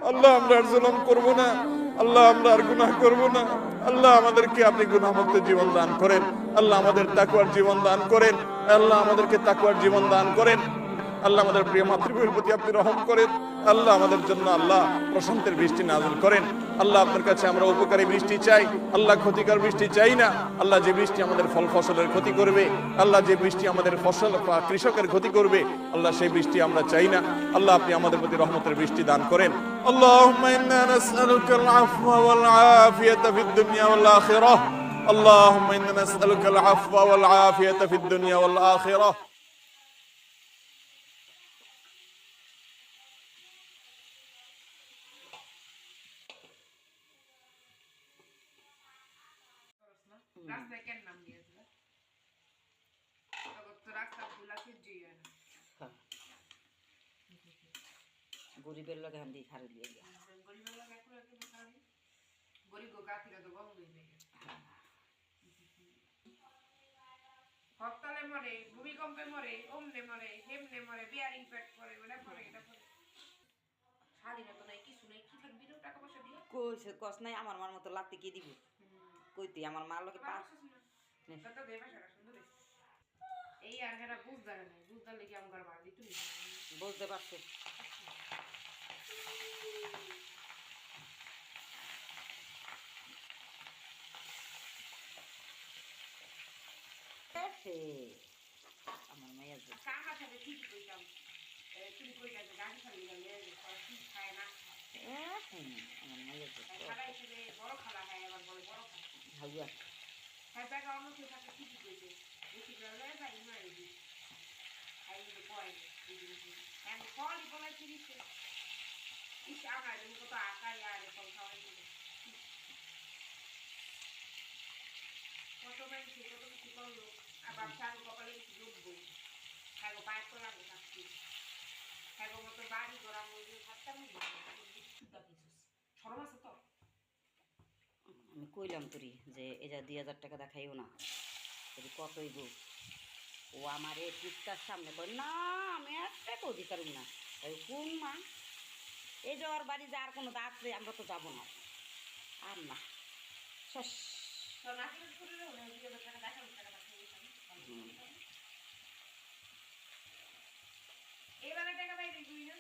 আল্লাহ আমরা আর জুলুম করবো না, আল্লাহ আমরা আর গুনাহ করবো না। আল্লাহ আমাদেরকে আপনি গুনাহমুক্ত জীবন দান করেন, আল্লাহ আমাদের তাকওয়ার জীবন দান করেন, আল্লাহ আমাদেরকে তাকওয়ার জীবন দান করেন। আল্লাহ আমাদের প্রিয় মাতৃভূমির প্রতি আপনি রহম করেন, আল্লাহ আমাদের জন্য আল্লাহ প্রশান্তের বৃষ্টি নাযিল করেন। আল্লাহ আপনার কাছে আমরা উপকারী বৃষ্টি চাই, আল্লাহ ক্ষতিকর বৃষ্টি চাই না। আল্লাহ যে বৃষ্টি আমাদের ফল ফসলের ক্ষতি করবে, আল্লাহ যে বৃষ্টি আমাদের ফসল বা কৃষকের ক্ষতি করবে, আল্লাহ সেই বৃষ্টি আমরা চাই না। আল্লাহ আপনি আমাদের প্রতি রহমতের বৃষ্টি দান করেন। আল্লাহুম্মা ইন্না নাসআলুকাল আফওয়া ওয়াল আফিয়াতা ফিদ দুনিয়া ওয়াল আখিরাহ। আল্লাহুম্মা ইন্না নাসআলুকাল আফওয়া ওয়াল আফিয়াতা ফিদ দুনিয়া ওয়াল আখিরাহ। রাস্তায় কেন নাম দিয়েছিল? তো রাস্তা খোলা ছিল গরিবের লোক হান্দি খারে দিয়ে গিয়া গরিবের লোক একটু খারাপ গরিব গাতিরা তো বন্ধ হয়ে যায়। হরতালে মরে, ভূমিকম্পে মরে, অমনে মরে, হেমনে মরে, বিয়ারিং প্যাট করে, ওটা করে, এটা করে। স্বাধীনতা নাই, কিছু নাই, কি থাকবি রে টাকা পয়সা দিয়ে? কইছে কস নাই আমার মার মতো লাগতে কি দিব কইতে আমার মার লোকে পা কত দেবা সারা সুন্দর এই আর হেরা বুঝদারে নাই, বুঝদার লেগে আমার মার দিত নি বুঝতে পারছে। আমার মায়ের কাকা সাথে ঠিক কইতাম তুমি কই গেছে গাড়ি খালি গেলে কি খায় না আমার মায়ের খালা হিসেবে বড় খালা হয় আবার বলে বড় হাউয়া হ্যাঁ টাকা অন্য কেউ থাকে ঠিকই কইছে বেশি গেলে যাই মারি দিই খাই কিন্তু পয় আমি ফলই বলে চিনিছে ইস আমার তুমি কত আঁকাই আর ফল খাওয়াই দিলে কত মানুষ কত কিছু করলো আবার সাগর কপালে কিছু ডুববো সাগর পায়ের তো লাগবে থাকছি সাগর মতো বাড়ি করা মজুর থাকতাম সরম আছে তো আমি কইলাম তোরি যে এই যা 2000 টাকা দেখাইও না যদি কতই গো ও আমার এই পিঠটার সামনে কই না আমি একটা অধিকার না কোন মা এই যে ওর বাড়ি যার কোনো দাঁতরে আমরা তো যাবো না আর না শেষ এবারে টাকা পাই দেখবি না